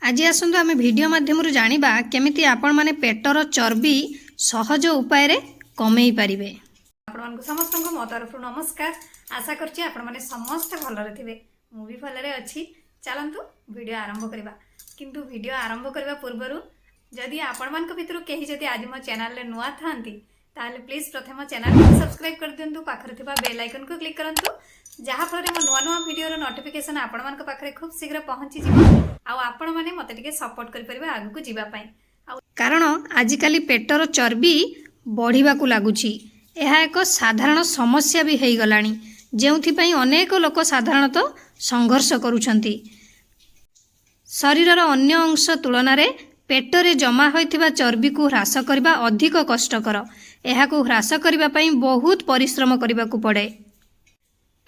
आज आसतु आम भिडियो मध्यम जानिबा केमिति आपण माने पेटर चर्बी सहज उपाय रे कमेई पारिबे। आपण मानकु समस्त को मो तरफ नमस्कार। आशा करछि आपण माने समस्त भलरे थिबे। मु भी भलरे अछि। चलंतु वीडियो आरंभ करबा। किंतु वीडियो आरंभ करबा पूर्वरु जदि आपण मानक भितरु केही जदि आज मो चैनल रे नुआ थांती ताले प्लीज प्रथम चैनल को सब्सक्राइब कर दियंतु। पाखरे थिबा बेल आइकन को क्लिक करंतु जहाँ फल मो नुआ नुआ वीडियो रो नोटिफिकेशन आपण मानक पाखरे खूब शीघ्र पहुंची जिवो आ आपण माने मते टिके सपोर्ट करि परिबा आगु को जीवा पई। कारण आजिकाली पेटर चर्बी बढ़िबा को लागुची। यह एक साधारण समस्या भी हो गलानी जेउथि अनेक लोक साधारणतः संघर्ष करुछंती। शरीरर अन्य अंश तुलन में पेटरे जमा होइथिबा चर्बी को ह्रास करबा अधिक कष्टकर। यह को ह्रास करबा पई बहुत परिश्रम करबा को पड़े।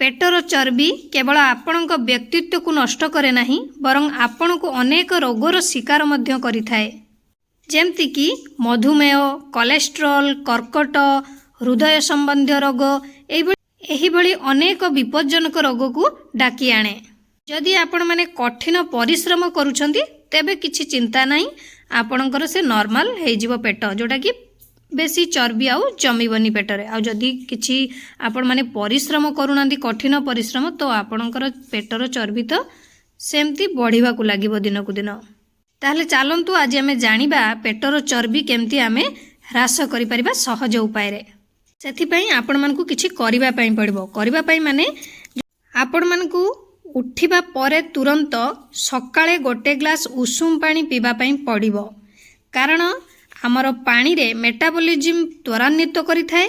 पेटर चर्बी केवल आपणक व्यक्तित्व को नष्ट करे नहीं बरं आपण को अनेक रोगर शिकार मध्य करिथाए। जेमति कि मधुमेह, कोलेस्ट्रोल, कर्कट, हृदय संबंधी रोग एही भली अनेक विपज्जनक रोग को डाकी आणे। जदि आपण माने कठिन परिश्रम करूछंती तेबे किछि चिंता नहीं, आपणकर से नॉर्मल हे जिवो पेट जोटा कि बेसी चर्बी आउ जमीबनी पेटरे। आ जदि किछि आपण माने परिश्रम करूनांती कठिन परिश्रम तो आपणकर पेटर चर्बी तो सेमती बढ़िबा को लागिबो दिन को दिन। ताहले चलंतु आज आमे जानिबा पेटर चर्बी केमती आमे ह्रास करि परिबा सहज उपाय रे। सेथि पई आपण मानकु किछि करिबा पई पड़िबो। करिबा पई माने आपण मानकु उठिबा परे तुरंत सकाळे गोटे ग्लास उषुम पानी पीबा पई पड़िबो। कारण आमर पानी रे मेटाबॉलिज्म त्वरान्वित करिथाए।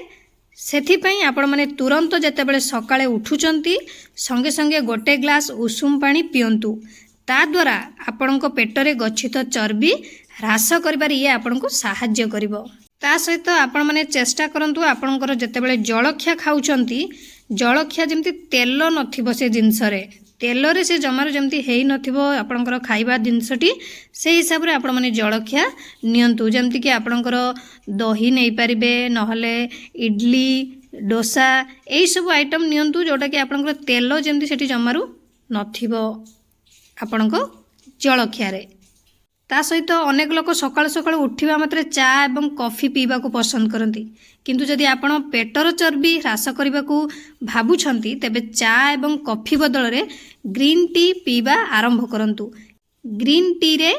सेथि पई आपण माने तुरंत जेतेबेले सकाळे उठुचंती संगे संगे गोटे ग्लास उषुम पानी पियंतु। ता द्वारा आपणको पेटरे गच्छित चर्बी ह्रास करिबार ये आपणको साहाय्य करिवो। ता सहित आपण माने चेष्टा करंतु आपणकर जेतेबेले जलखिया खाउचंती जलखिया जेमती तेल नथिबो से जिंस रे तेल रे से जमार जेमती हेई नथिबो आपणकर खाइबा जिंसटी से हिसाब रे आपण माने जलखिया नियंतु। जेमती कि आपणकर दही नै परिबे नहले इडली डोसा एई सब आइटम नियंतु जोटा कि आपणकर तेल जेमती सेठी जमारू नथिबो आपणको जलखिया रे। ता सहित अनेक लोक सकाळ सकाळ उठिबा मात्रे चा एवं कॉफी पीबा को पसंद करती। किंतु जदि आपण पेटर चर्बी ह्रास करबा को भाबुछंती तेबे चा एवं कॉफी बदल रे ग्रीन टी पीबा आरंभ करंतु। ग्रीन टी रे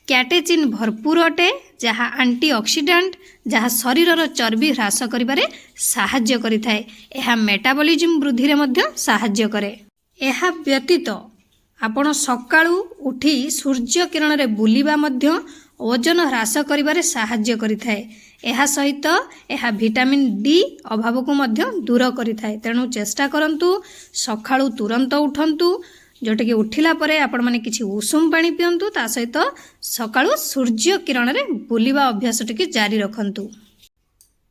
कैटेचिन भरपूर अटे जहाँ एंटीऑक्सीडेंट जहाँ शरीरर चर्बी ह्रास करिबारे साहाय्य करिथाए। एहा मेटाबॉलिज्म वृद्धि रे मध्य साहाय्य करे। एहा व्यतीत आपण सकाळू उठी सूर्य किरण रे बुलिबा मध्य ओजन ह्रास करिबारे साहाय्य करिथाए। एहा सहित एहा विटामिन डी अभाव को मध्य दूर करिथाए। तेणु चेष्टा करंतु सकाळू तुरंत उठंतु जोटे कि उठिला परे आपण माने किछि उषुम पानी पियंतु। ता सहित सकाळू सूर्य किरण रे बुलिबा अभ्यास टिके जारी रखंतु।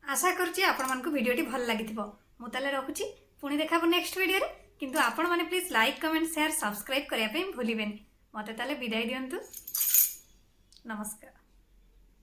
आशा करछि आपण मानकु वीडियोटी भल लागिथिबो। मु ताले रखुछि पुणी देखाबो नेक्स्ट वीडियो रे। किंतु आपण माने please like comment share subscribe करिया पे भूलिबेनी। मते ताले विदाई दियंतु। नमस्कार।